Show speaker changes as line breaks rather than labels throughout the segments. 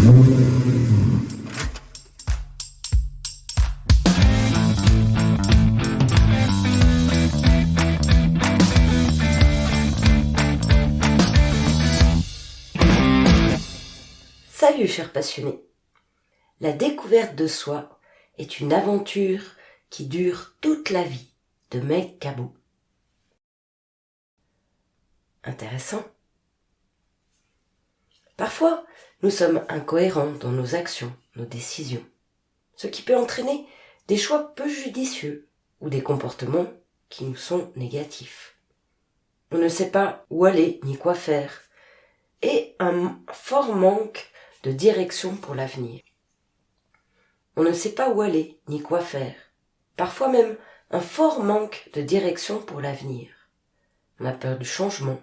Salut chers passionnés. La découverte de soi est une aventure qui dure toute la vie de Meg Cabot. Intéressant. Parfois, nous sommes incohérents dans nos actions, nos décisions, ce qui peut entraîner des choix peu judicieux ou des comportements qui nous sont négatifs. On ne sait pas où aller ni quoi faire et un fort manque de direction pour l'avenir. On ne sait pas où aller ni quoi faire, parfois même un fort manque de direction pour l'avenir. On a peur du changement.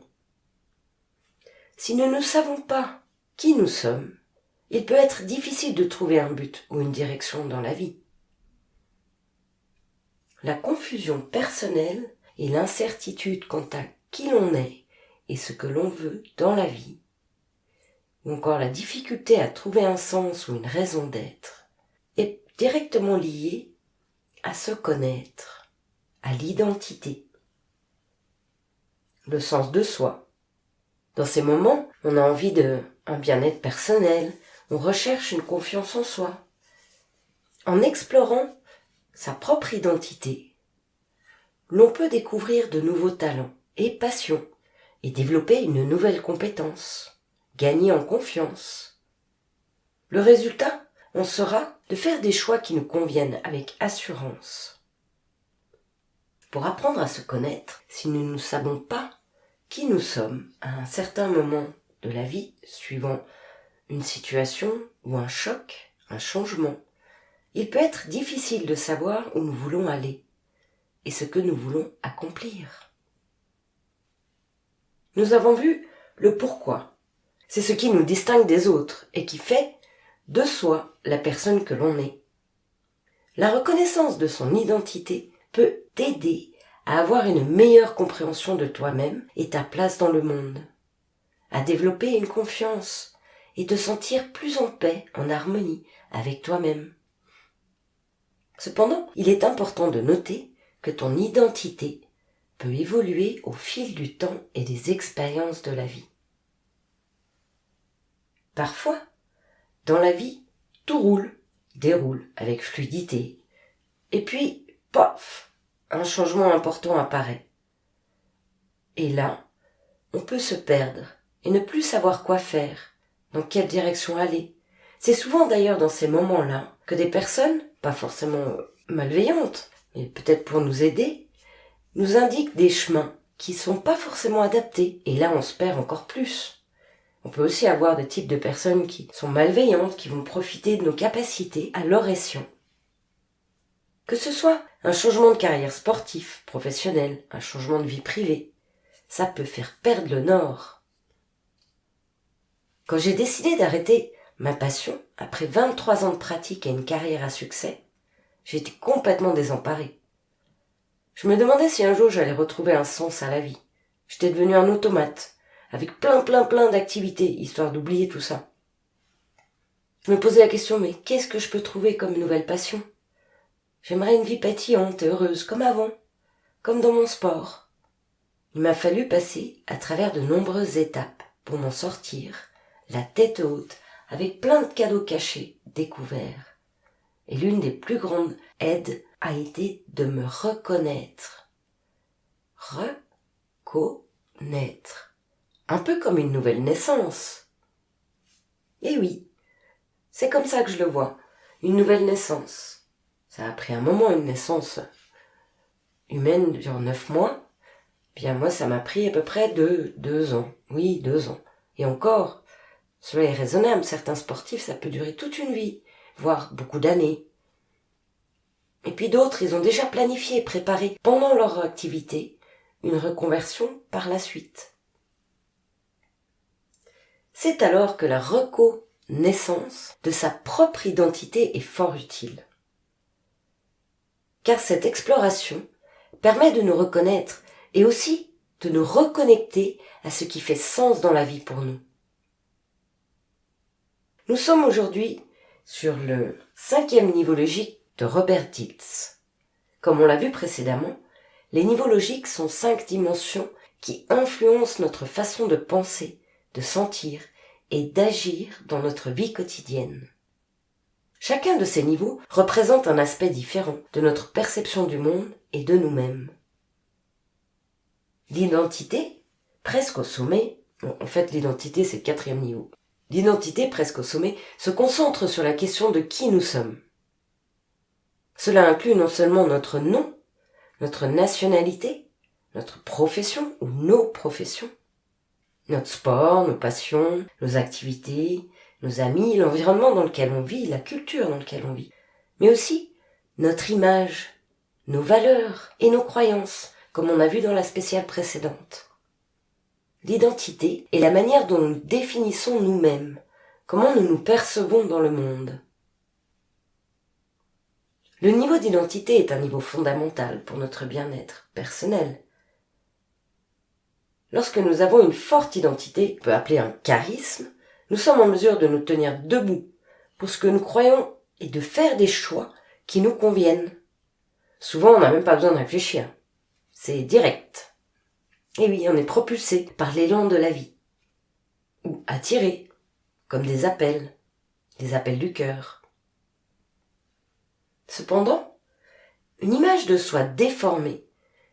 Si nous ne savons pas qui nous sommes, il peut être difficile de trouver un but ou une direction dans la vie. La confusion personnelle et l'incertitude quant à qui l'on est et ce que l'on veut dans la vie, ou encore la difficulté à trouver un sens ou une raison d'être, est directement liée à se connaître, à l'identité, le sens de soi. Dans ces moments, on a envie d'un bien-être personnel, on recherche une confiance en soi. En explorant sa propre identité, l'on peut découvrir de nouveaux talents et passions et développer une nouvelle compétence, gagner en confiance. Le résultat, on sera de faire des choix qui nous conviennent avec assurance. Pour apprendre à se connaître, si nous ne savons pas qui nous sommes à un certain moment de la vie, suivant une situation ou un choc, un changement, il peut être difficile de savoir où nous voulons aller et ce que nous voulons accomplir. Nous avons vu le pourquoi. C'est ce qui nous distingue des autres et qui fait de soi la personne que l'on est. La reconnaissance de son identité peut t'aider à avoir une meilleure compréhension de toi-même et ta place dans le monde, à développer une confiance et te sentir plus en paix, en harmonie avec toi-même. Cependant, il est important de noter que ton identité peut évoluer au fil du temps et des expériences de la vie. Parfois, dans la vie, tout déroule avec fluidité, et puis, pof, un changement important apparaît. Et là, on peut se perdre et ne plus savoir quoi faire, dans quelle direction aller. C'est souvent d'ailleurs dans ces moments-là que des personnes, pas forcément malveillantes, mais peut-être pour nous aider, nous indiquent des chemins qui sont pas forcément adaptés, et là on se perd encore plus. On peut aussi avoir des types de personnes qui sont malveillantes, qui vont profiter de nos capacités à leur escient. Que ce soit un changement de carrière sportif, professionnel, un changement de vie privée, ça peut faire perdre le nord. Quand j'ai décidé d'arrêter ma passion, après 23 ans de pratique et une carrière à succès, j'étais complètement désemparée. Je me demandais si un jour j'allais retrouver un sens à la vie. J'étais devenu un automate, avec plein d'activités, histoire d'oublier tout ça. Je me posais la question, mais qu'est-ce que je peux trouver comme nouvelle passion ? J'aimerais une vie pétillante et heureuse, comme avant, comme dans mon sport. Il m'a fallu passer à travers de nombreuses étapes pour m'en sortir, la tête haute, avec plein de cadeaux cachés, découverts. Et l'une des plus grandes aides a été de me reconnaître. Reconnaître. Un peu comme une nouvelle naissance. Et oui, c'est comme ça que je le vois, une nouvelle naissance. Ça a pris un moment, une naissance humaine dure 9 mois. Bien moi, ça m'a pris à peu près 2 ans. Oui, 2 ans. Et encore, cela est raisonnable. Certains sportifs, ça peut durer toute une vie, voire beaucoup d'années. Et puis d'autres, ils ont déjà planifié et préparé pendant leur activité une reconversion par la suite. C'est alors que la reconnaissance de sa propre identité est fort utile. Car cette exploration permet de nous reconnaître et aussi de nous reconnecter à ce qui fait sens dans la vie pour nous. Nous sommes aujourd'hui sur le 5e niveau logique de Robert Dilts. Comme on l'a vu précédemment, les niveaux logiques sont 5 dimensions qui influencent notre façon de penser, de sentir et d'agir dans notre vie quotidienne. Chacun de ces niveaux représente un aspect différent de notre perception du monde et de nous-mêmes. L'identité, presque au sommet, en fait l'identité c'est le 4e niveau, l'identité presque au sommet se concentre sur la question de qui nous sommes. Cela inclut non seulement notre nom, notre nationalité, notre profession ou nos professions, notre sport, nos passions, nos activités, nos amis, l'environnement dans lequel on vit, la culture dans laquelle on vit, mais aussi notre image, nos valeurs et nos croyances, comme on a vu dans la spéciale précédente. L'identité est la manière dont nous définissons nous-mêmes, comment nous nous percevons dans le monde. Le niveau d'identité est un niveau fondamental pour notre bien-être personnel. Lorsque nous avons une forte identité, on peut appeler un charisme, nous sommes en mesure de nous tenir debout pour ce que nous croyons et de faire des choix qui nous conviennent. Souvent, on n'a même pas besoin de réfléchir. C'est direct. Et oui, on est propulsé par l'élan de la vie. Ou attiré, comme des appels du cœur. Cependant, une image de soi déformée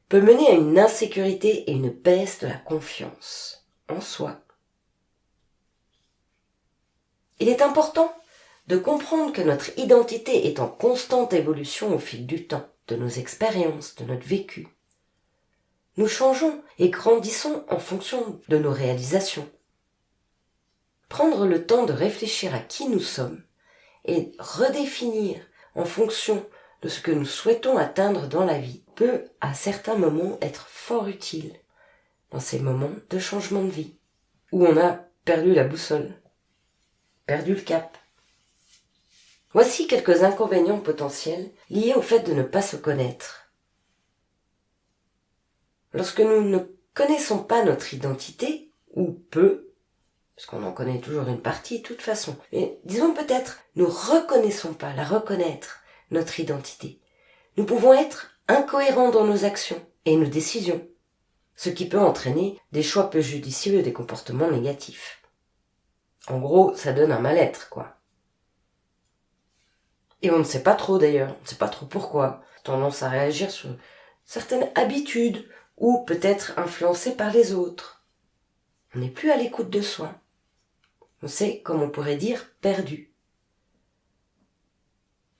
peut mener à une insécurité et une baisse de la confiance en soi. Il est important de comprendre que notre identité est en constante évolution au fil du temps, de nos expériences, de notre vécu. Nous changeons et grandissons en fonction de nos réalisations. Prendre le temps de réfléchir à qui nous sommes et redéfinir en fonction de ce que nous souhaitons atteindre dans la vie peut, à certains moments, être fort utile dans ces moments de changement de vie, où on a perdu la boussole, perdu le cap. Voici quelques inconvénients potentiels liés au fait de ne pas se connaître. Lorsque nous ne connaissons pas notre identité, ou peu, parce qu'on en connaît toujours une partie de toute façon, mais disons peut-être, nous reconnaissons pas, reconnaître notre identité. Nous pouvons être incohérents dans nos actions et nos décisions, ce qui peut entraîner des choix peu judicieux et des comportements négatifs. En gros, ça donne un mal-être, quoi. Et on ne sait pas trop d'ailleurs, on ne sait pas trop pourquoi, tendance à réagir sur certaines habitudes ou peut-être influencé par les autres. On n'est plus à l'écoute de soi. On s'est, comme on pourrait dire, perdu.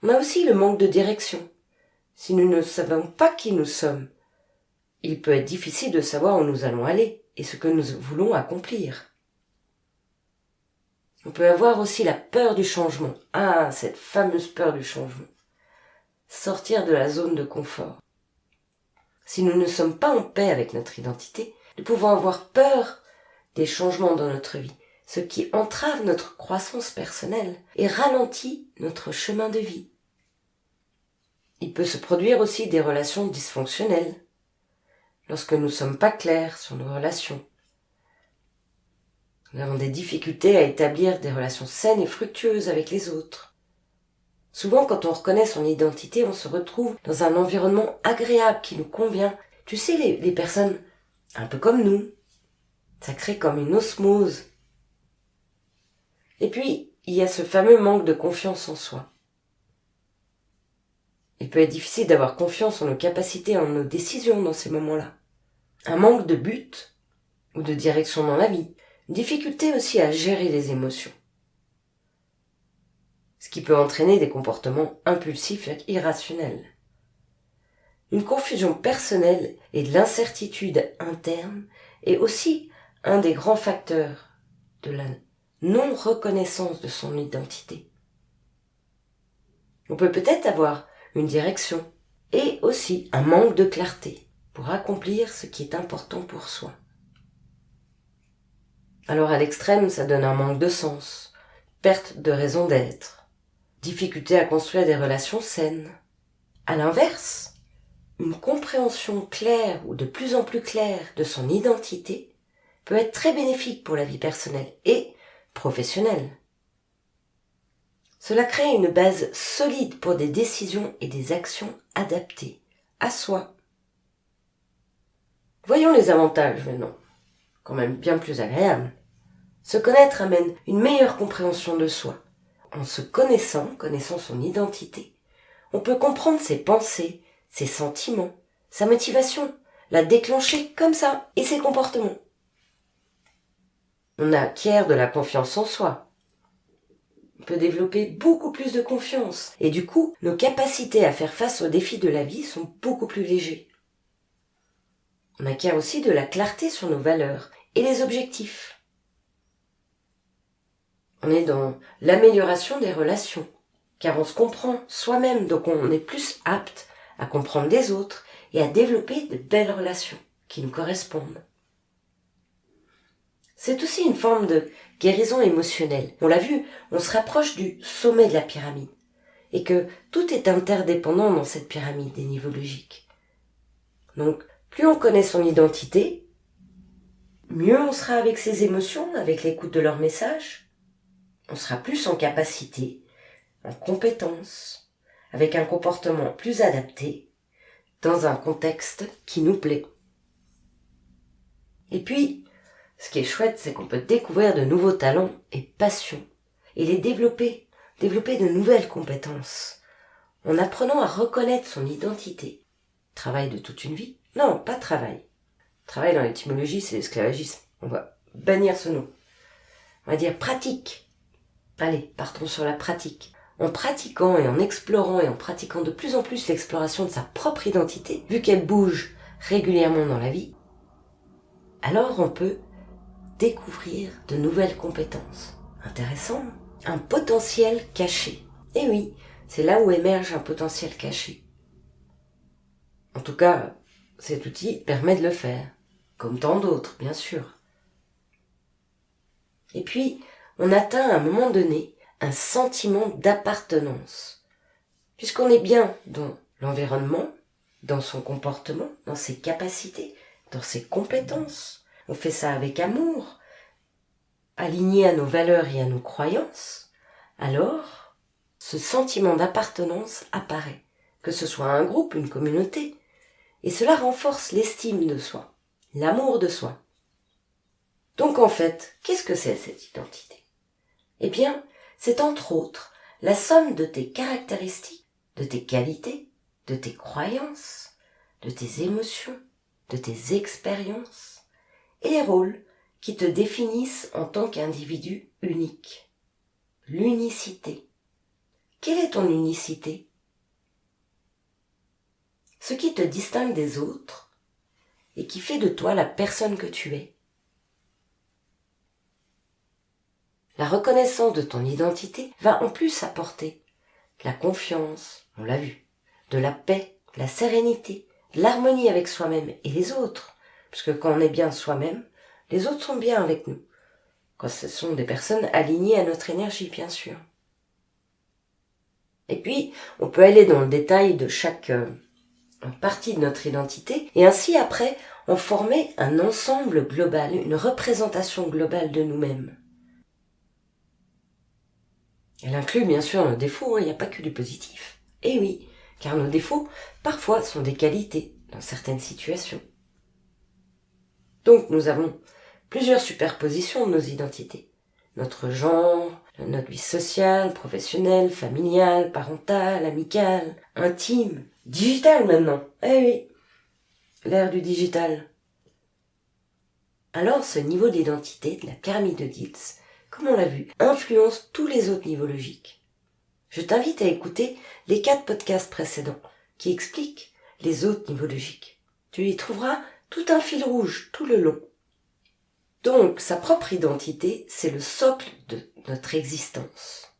On a aussi le manque de direction. Si nous ne savons pas qui nous sommes, il peut être difficile de savoir où nous allons aller et ce que nous voulons accomplir. On peut avoir aussi la peur du changement. Ah, cette fameuse peur du changement. Sortir de la zone de confort. Si nous ne sommes pas en paix avec notre identité, nous pouvons avoir peur des changements dans notre vie, ce qui entrave notre croissance personnelle et ralentit notre chemin de vie. Il peut se produire aussi des relations dysfonctionnelles, lorsque nous ne sommes pas clairs sur nos relations. Nous avons des difficultés à établir des relations saines et fructueuses avec les autres. Souvent, quand on reconnaît son identité, on se retrouve dans un environnement agréable qui nous convient. Tu sais, les personnes un peu comme nous, ça crée comme une osmose. Et puis, il y a ce fameux manque de confiance en soi. Il peut être difficile d'avoir confiance en nos capacités, en nos décisions dans ces moments-là. Un manque de but ou de direction dans la vie. Une difficulté aussi à gérer les émotions. Ce qui peut entraîner des comportements impulsifs et irrationnels. Une confusion personnelle et de l'incertitude interne est aussi un des grands facteurs de la non-reconnaissance de son identité. On peut peut-être avoir une direction et aussi un manque de clarté pour accomplir ce qui est important pour soi. Alors à l'extrême, ça donne un manque de sens, perte de raison d'être, difficulté à construire des relations saines. À l'inverse, une compréhension claire ou de plus en plus claire de son identité peut être très bénéfique pour la vie personnelle et professionnelle. Cela crée une base solide pour des décisions et des actions adaptées à soi. Voyons les avantages maintenant, quand même bien plus agréables. Se connaître amène une meilleure compréhension de soi. En se connaissant son identité, on peut comprendre ses pensées, ses sentiments, sa motivation, la déclencher comme ça, et ses comportements. On acquiert de la confiance en soi. On peut développer beaucoup plus de confiance, et du coup, nos capacités à faire face aux défis de la vie sont beaucoup plus légers. On acquiert aussi de la clarté sur nos valeurs et les objectifs. On est dans l'amélioration des relations, car on se comprend soi-même, donc on est plus apte à comprendre les autres et à développer de belles relations qui nous correspondent. C'est aussi une forme de guérison émotionnelle. On l'a vu, on se rapproche du sommet de la pyramide, et que tout est interdépendant dans cette pyramide des niveaux logiques. Donc, plus on connaît son identité, mieux on sera avec ses émotions, avec l'écoute de leurs messages. On sera plus en capacité, en compétence, avec un comportement plus adapté, dans un contexte qui nous plaît. Et puis, ce qui est chouette, c'est qu'on peut découvrir de nouveaux talents et passions, et les développer de nouvelles compétences, en apprenant à reconnaître son identité. Travail de toute une vie? Non, pas travail. Travail dans l'étymologie, c'est l'esclavagisme. On va bannir ce nom. On va dire pratique. Allez, partons sur la pratique. En pratiquant et en explorant et en pratiquant de plus en plus l'exploration de sa propre identité, vu qu'elle bouge régulièrement dans la vie, alors on peut découvrir de nouvelles compétences. Intéressant, un potentiel caché. Et oui, c'est là où émerge un potentiel caché. En tout cas, cet outil permet de le faire, comme tant d'autres, bien sûr. Et puis, on atteint à un moment donné un sentiment d'appartenance, puisqu'on est bien dans l'environnement, dans son comportement, dans ses capacités, dans ses compétences. On fait ça avec amour, aligné à nos valeurs et à nos croyances. Alors, ce sentiment d'appartenance apparaît, que ce soit un groupe, une communauté, et cela renforce l'estime de soi, l'amour de soi. Donc en fait, qu'est-ce que c'est cette identité ? Eh bien, c'est entre autres la somme de tes caractéristiques, de tes qualités, de tes croyances, de tes émotions, de tes expériences et les rôles qui te définissent en tant qu'individu unique. L'unicité. Quelle est ton unicité ? Ce qui te distingue des autres et qui fait de toi la personne que tu es. La reconnaissance de ton identité va en plus apporter de la confiance, on l'a vu, de la paix, de la sérénité, de l'harmonie avec soi-même et les autres. Parce que quand on est bien soi-même, les autres sont bien avec nous. Quand ce sont des personnes alignées à notre énergie, bien sûr. Et puis, on peut aller dans le détail de chaque partie de notre identité et ainsi après en former un ensemble global, une représentation globale de nous-mêmes. Elle inclut bien sûr nos défauts, il n'y a pas que du positif. Et oui, car nos défauts, parfois, sont des qualités dans certaines situations. Donc nous avons plusieurs superpositions de nos identités. Notre genre, notre vie sociale, professionnelle, familiale, parentale, amicale, intime, digitale maintenant. Eh oui, l'ère du digital. Alors ce niveau d'identité de la pyramide de Diels, comme on l'a vu, influence tous les autres niveaux logiques. Je t'invite à écouter les 4 podcasts précédents qui expliquent les autres niveaux logiques. Tu y trouveras tout un fil rouge tout le long. Donc, sa propre identité, c'est le socle de notre existence.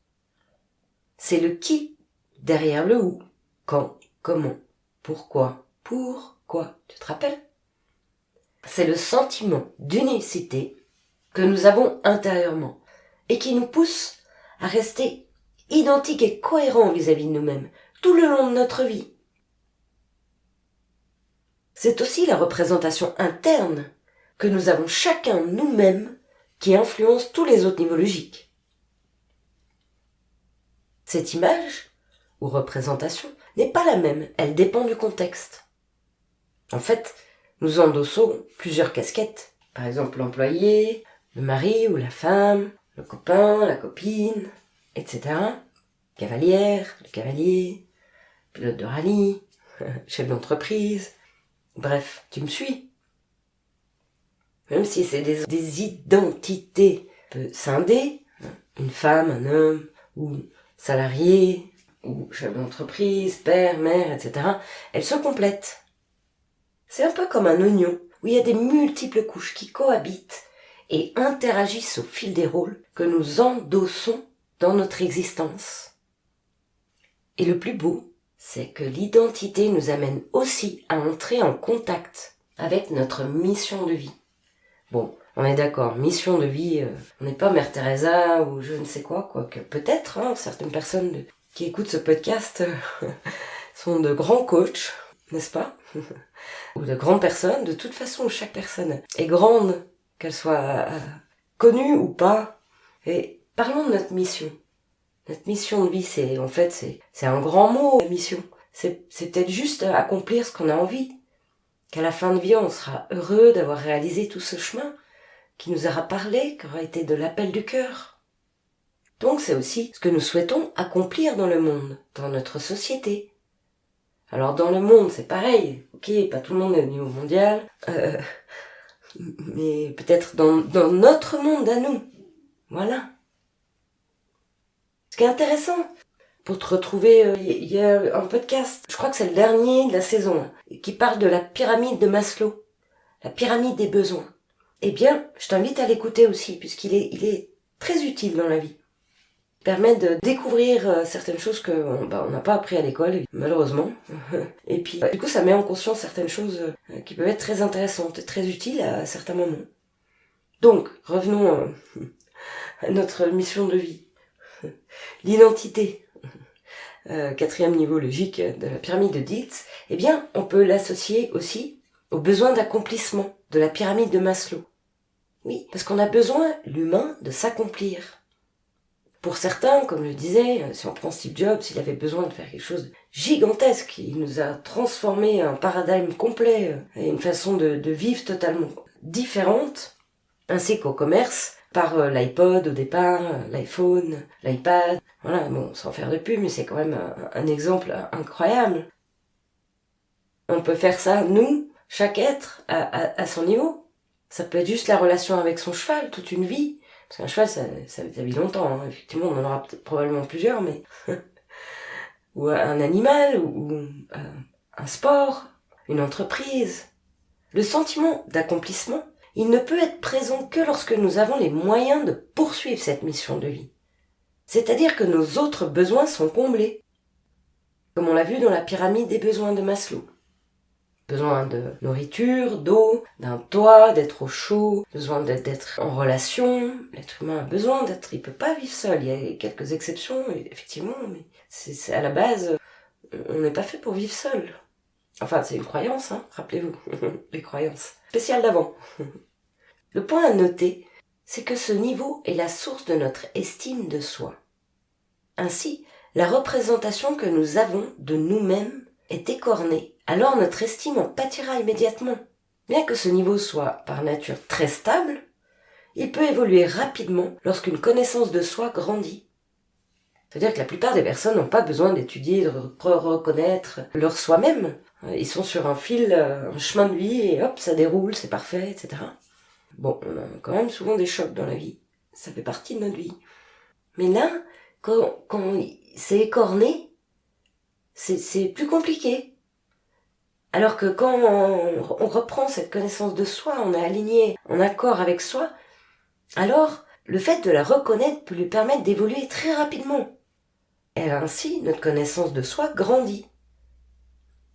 C'est le qui derrière le où, quand, comment, pourquoi, tu te rappelles ? C'est le sentiment d'unicité que nous avons intérieurement et qui nous pousse à rester identiques et cohérents vis-à-vis de nous-mêmes tout le long de notre vie. C'est aussi la représentation interne que nous avons chacun nous-mêmes qui influence tous les autres niveaux logiques. Cette image, ou représentation, n'est pas la même, elle dépend du contexte. En fait, nous endossons plusieurs casquettes. Par exemple, l'employé, le mari ou la femme, le copain, la copine, etc. Cavalière, le cavalier, pilote de rallye, chef d'entreprise. Bref, tu me suis? Même si c'est des identités scindées, une femme, un homme, ou salarié, ou chef d'entreprise, père, mère, etc., elles se complètent. C'est un peu comme un oignon, où il y a des multiples couches qui cohabitent et interagissent au fil des rôles que nous endossons dans notre existence. Et le plus beau, c'est que l'identité nous amène aussi à entrer en contact avec notre mission de vie. Bon, on est d'accord, mission de vie, on n'est pas Mère Teresa ou je ne sais quoi, quoique peut-être, certaines personnes qui écoutent ce podcast sont de grands coachs, n'est-ce pas? Ou de grandes personnes. De toute façon, chaque personne est grande, qu'elle soit connue ou pas. Et parlons de notre mission. Notre mission de vie, c'est un grand mot, la mission. C'est peut-être juste accomplir ce qu'on a envie. Qu'à la fin de vie, on sera heureux d'avoir réalisé tout ce chemin qui nous aura parlé, qui aura été de l'appel du cœur. Donc c'est aussi ce que nous souhaitons accomplir dans le monde, dans notre société. Alors dans le monde, c'est pareil. Ok, pas tout le monde est au niveau mondial, mais peut-être dans notre monde à nous. Voilà. Ce qui est intéressant, pour te retrouver, il y a un podcast, je crois que c'est le dernier de la saison, qui parle de la pyramide de Maslow, la pyramide des besoins. Eh bien, je t'invite à l'écouter aussi, puisqu'il est très utile dans la vie. Il permet de découvrir certaines choses qu'on n'a pas appris à l'école, malheureusement. Et puis, du coup, ça met en conscience certaines choses qui peuvent être très intéressantes et très utiles à certains moments. Donc, revenons à notre mission de vie. L'identité. Quatrième niveau logique de la pyramide de Dietz, eh bien, on peut l'associer aussi au besoin d'accomplissement de la pyramide de Maslow. Oui, parce qu'on a besoin, l'humain, de s'accomplir. Pour certains, comme je disais, si on prend Steve Jobs, il avait besoin de faire quelque chose de gigantesque. Il nous a transformé un paradigme complet et une façon de vivre totalement différente, ainsi qu'au commerce, par l'iPod au départ, l'iPhone, l'iPad. Voilà, bon, sans faire de pub, mais c'est quand même un exemple incroyable. On peut faire ça, nous, chaque être, à son niveau. Ça peut être juste la relation avec son cheval, toute une vie. Parce qu'un cheval, ça vit longtemps, hein. Effectivement, on en aura probablement plusieurs, mais... ou un animal, ou un sport, une entreprise. Le sentiment d'accomplissement, il ne peut être présent que lorsque nous avons les moyens de poursuivre cette mission de vie. C'est-à-dire que nos autres besoins sont comblés. Comme on l'a vu dans la pyramide des besoins de Maslow. Besoin de nourriture, d'eau, d'un toit, d'être au chaud, besoin d'être en relation. L'être humain a besoin d'être, il peut pas vivre seul. Il y a quelques exceptions, effectivement, mais c'est à la base, on n'est pas fait pour vivre seul. Enfin, c'est une croyance, rappelez-vous, les croyances spéciales d'avant. Le point à noter, c'est que ce niveau est la source de notre estime de soi. Ainsi, la représentation que nous avons de nous-mêmes est écornée, alors notre estime en pâtira immédiatement. Bien que ce niveau soit par nature très stable, il peut évoluer rapidement lorsqu'une connaissance de soi grandit. C'est-à-dire que la plupart des personnes n'ont pas besoin d'étudier, de reconnaître leur soi-même. Ils sont sur un fil, un chemin de vie, et hop, ça déroule, c'est parfait, etc. Bon, on a quand même souvent des chocs dans la vie. Ça fait partie de notre vie. Mais là, quand c'est écorné, c'est plus compliqué. Alors que quand on reprend cette connaissance de soi, on est aligné, en accord avec soi, alors le fait de la reconnaître peut lui permettre d'évoluer très rapidement. Et ainsi, notre connaissance de soi grandit.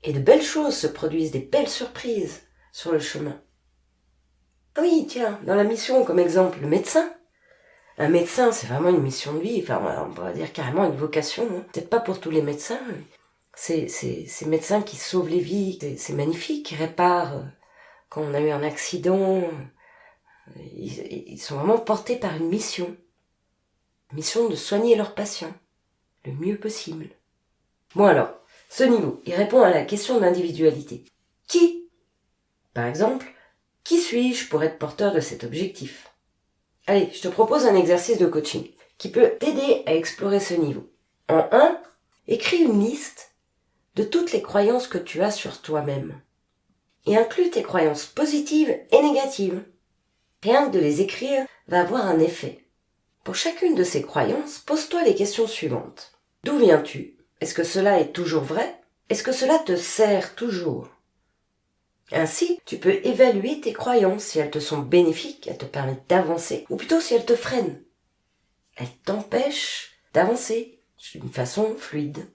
Et de belles choses se produisent, des belles surprises sur le chemin. Ah oui, tiens, dans la mission, comme exemple, le médecin. Un médecin, c'est vraiment une mission de vie, enfin, on pourrait dire carrément une vocation. Peut-être pas pour tous les médecins, mais ces médecins qui sauvent les vies, c'est magnifique, qui réparent quand on a eu un accident. Ils sont vraiment portés par une mission de soigner leurs patients. le mieux possible. Bon alors, ce niveau, il répond à la question de l'individualité. Qui, par exemple, qui suis-je pour être porteur de cet objectif? Allez, je te propose un exercice de coaching qui peut t'aider à explorer ce niveau. En 1, écris une liste de toutes les croyances que tu as sur toi-même. Et inclus tes croyances positives et négatives. Rien que de les écrire va avoir un effet. Pour chacune de ces croyances, pose-toi les questions suivantes. D'où viens-tu? Est-ce que cela est toujours vrai? Est-ce que cela te sert toujours? Ainsi, tu peux évaluer tes croyances si elles te sont bénéfiques, elles te permettent d'avancer, ou plutôt si elles te freinent. Elles t'empêchent d'avancer d'une façon fluide.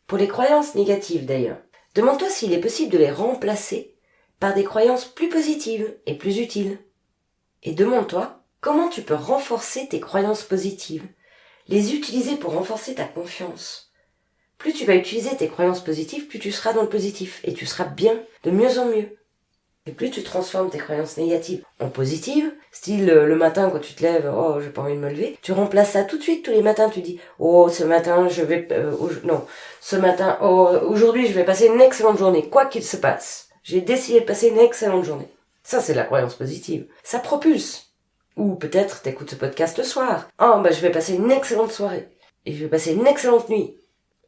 Pour les croyances négatives d'ailleurs, demande-toi s'il est possible de les remplacer par des croyances plus positives et plus utiles. Et demande-toi comment tu peux renforcer tes croyances positives, les utiliser pour renforcer ta confiance. Plus tu vas utiliser tes croyances positives, plus tu seras dans le positif et tu seras bien, de mieux en mieux. Et plus tu transformes tes croyances négatives en positives, style le matin quand tu te lèves, oh j'ai pas envie de me lever, tu remplaces ça tout de suite tous les matins, tu dis oh ce matin je vais aujourd'hui je vais passer une excellente journée, quoi qu'il se passe. J'ai décidé de passer une excellente journée. Ça c'est la croyance positive. Ça propulse. Ou peut-être t'écoutes ce podcast le soir. Oh je vais passer une excellente soirée et je vais passer une excellente nuit.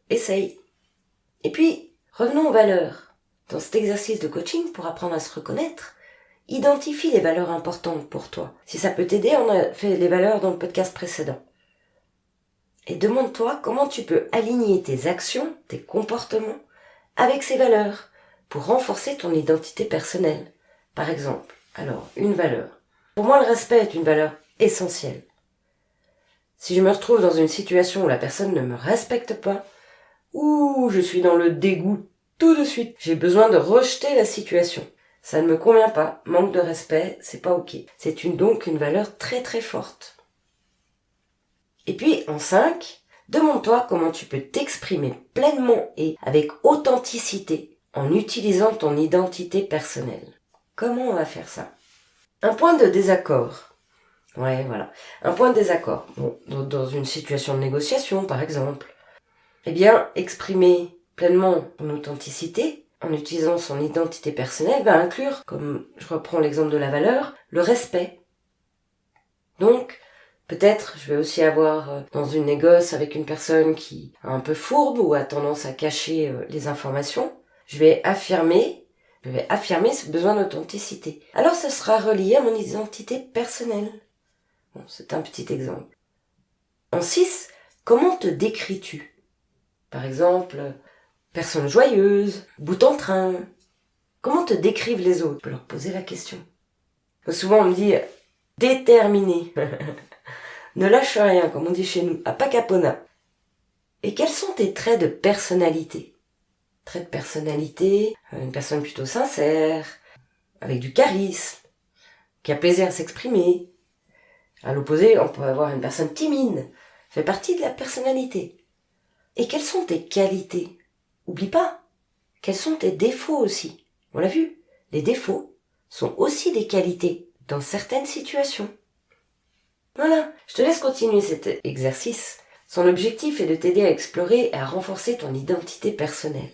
Essaye. Et puis revenons aux valeurs. Dans cet exercice de coaching, pour apprendre à se reconnaître, identifie les valeurs importantes pour toi. Si ça peut t'aider, on a fait les valeurs dans le podcast précédent. Et demande-toi comment tu peux aligner tes actions, tes comportements, avec ces valeurs, pour renforcer ton identité personnelle. Par exemple, alors, une valeur. Pour moi, le respect est une valeur essentielle. Si je me retrouve dans une situation où la personne ne me respecte pas, ou je suis dans le dégoût, tout de suite, j'ai besoin de rejeter la situation. Ça ne me convient pas, manque de respect, c'est pas ok. C'est donc une valeur très très forte. Et puis, en 5, demande-toi comment tu peux t'exprimer pleinement et avec authenticité en utilisant ton identité personnelle. Comment on va faire ça? Un point de désaccord. Ouais, voilà. Un point de désaccord. Bon, dans une situation de négociation, par exemple. Eh bien, exprimer pleinement son authenticité, en utilisant son identité personnelle, va inclure, comme je reprends l'exemple de la valeur, le respect. Donc, peut-être, je vais aussi avoir dans une négoce avec une personne qui est un peu fourbe ou a tendance à cacher les informations, je vais affirmer ce besoin d'authenticité. Alors, ce sera relié à mon identité personnelle. Bon, c'est un petit exemple. En 6, comment te décris-tu? Par exemple, personne joyeuse, bout en train. Comment te décrivent les autres? Je peux leur poser la question. Souvent on me dit déterminé. Ne lâche rien, comme on dit chez nous, à Pacapona. Et quels sont tes traits de personnalité? Traits de personnalité, une personne plutôt sincère, avec du charisme, qui a plaisir à s'exprimer. À l'opposé, on peut avoir une personne timide, fait partie de la personnalité. Et quelles sont tes qualités? Oublie pas, quels sont tes défauts aussi? On l'a vu, les défauts sont aussi des qualités dans certaines situations. Voilà, je te laisse continuer cet exercice. Son objectif est de t'aider à explorer et à renforcer ton identité personnelle.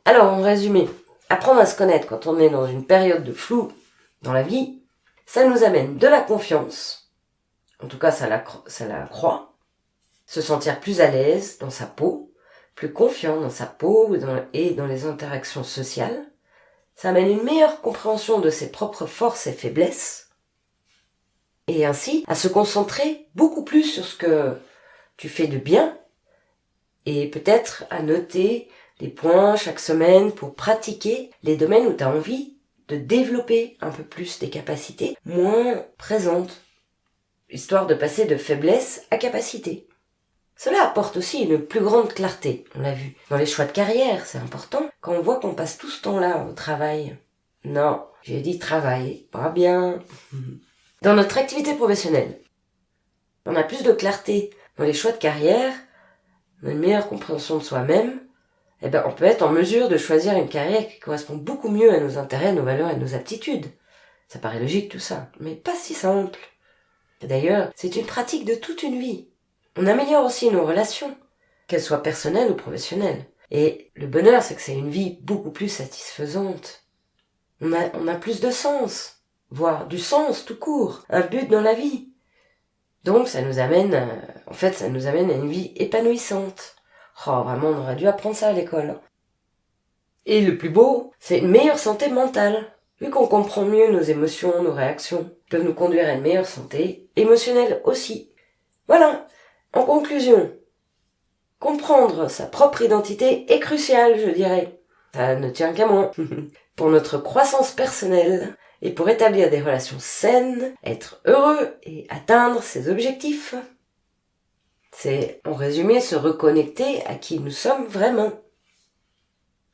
Alors, en résumé, apprendre à se connaître quand on est dans une période de flou dans la vie, ça nous amène de la confiance, en tout cas ça l'accroît, se sentir plus à l'aise dans sa peau, plus confiant dans sa peau et dans les interactions sociales. Ça amène une meilleure compréhension de ses propres forces et faiblesses. Et ainsi, à se concentrer beaucoup plus sur ce que tu fais de bien et peut-être à noter des points chaque semaine pour pratiquer les domaines où tu as envie de développer un peu plus tes capacités moins présentes, histoire de passer de faiblesse à capacité. Cela apporte aussi une plus grande clarté, on l'a vu. Dans les choix de carrière, c'est important, quand on voit qu'on passe tout ce temps-là au travail. Non, j'ai dit travail, pas bien. Dans notre activité professionnelle, on a plus de clarté dans les choix de carrière, on a une meilleure compréhension de soi-même, on peut être en mesure de choisir une carrière qui correspond beaucoup mieux à nos intérêts, nos valeurs et nos aptitudes. Ça paraît logique tout ça, mais pas si simple. Et d'ailleurs, c'est une pratique de toute une vie. On améliore aussi nos relations, qu'elle soit personnelle ou professionnelle. Et le bonheur, c'est que c'est une vie beaucoup plus satisfaisante. On a plus de sens, voire du sens tout court, un but dans la vie. Donc ça nous amène à une vie épanouissante. Oh, vraiment, on aurait dû apprendre ça à l'école. Et le plus beau, c'est une meilleure santé mentale. Vu qu'on comprend mieux nos émotions, nos réactions, peuvent nous conduire à une meilleure santé émotionnelle aussi. Voilà, en conclusion, comprendre sa propre identité est crucial, je dirais. Ça ne tient qu'à moi. Pour notre croissance personnelle et pour établir des relations saines, être heureux et atteindre ses objectifs. C'est, en résumé, se reconnecter à qui nous sommes vraiment.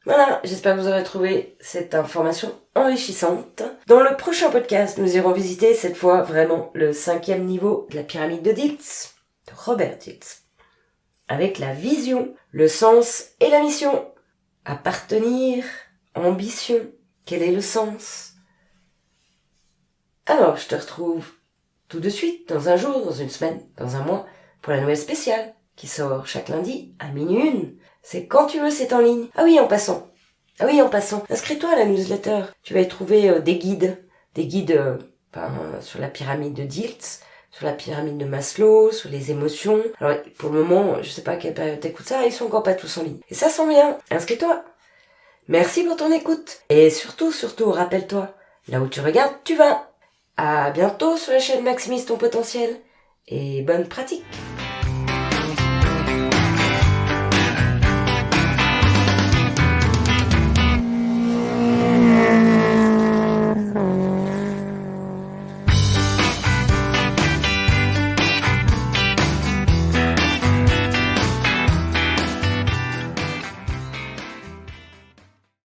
Voilà, j'espère que vous aurez trouvé cette information enrichissante. Dans le prochain podcast, nous irons visiter cette fois vraiment le 5e niveau de la pyramide de Dietz, de Robert Dietz, avec la vision, le sens et la mission. Appartenir, ambition, quel est le sens? Alors, je te retrouve tout de suite, dans un jour, dans une semaine, dans un mois, pour la nouvelle spéciale, qui sort chaque lundi à minuit 1. C'est quand tu veux, c'est en ligne. Ah oui, en passant, inscris-toi à la newsletter. Tu vas y trouver des guides sur la pyramide de Dietz, sur la pyramide de Maslow, sur les émotions. Alors, pour le moment, je sais pas à quelle période t'écoutes ça, ils sont encore pas tous en ligne. Et ça sent bien, inscris-toi. Merci pour ton écoute. Et surtout, rappelle-toi, là où tu regardes, tu vas. À bientôt sur la chaîne Maximise ton potentiel. Et bonne pratique.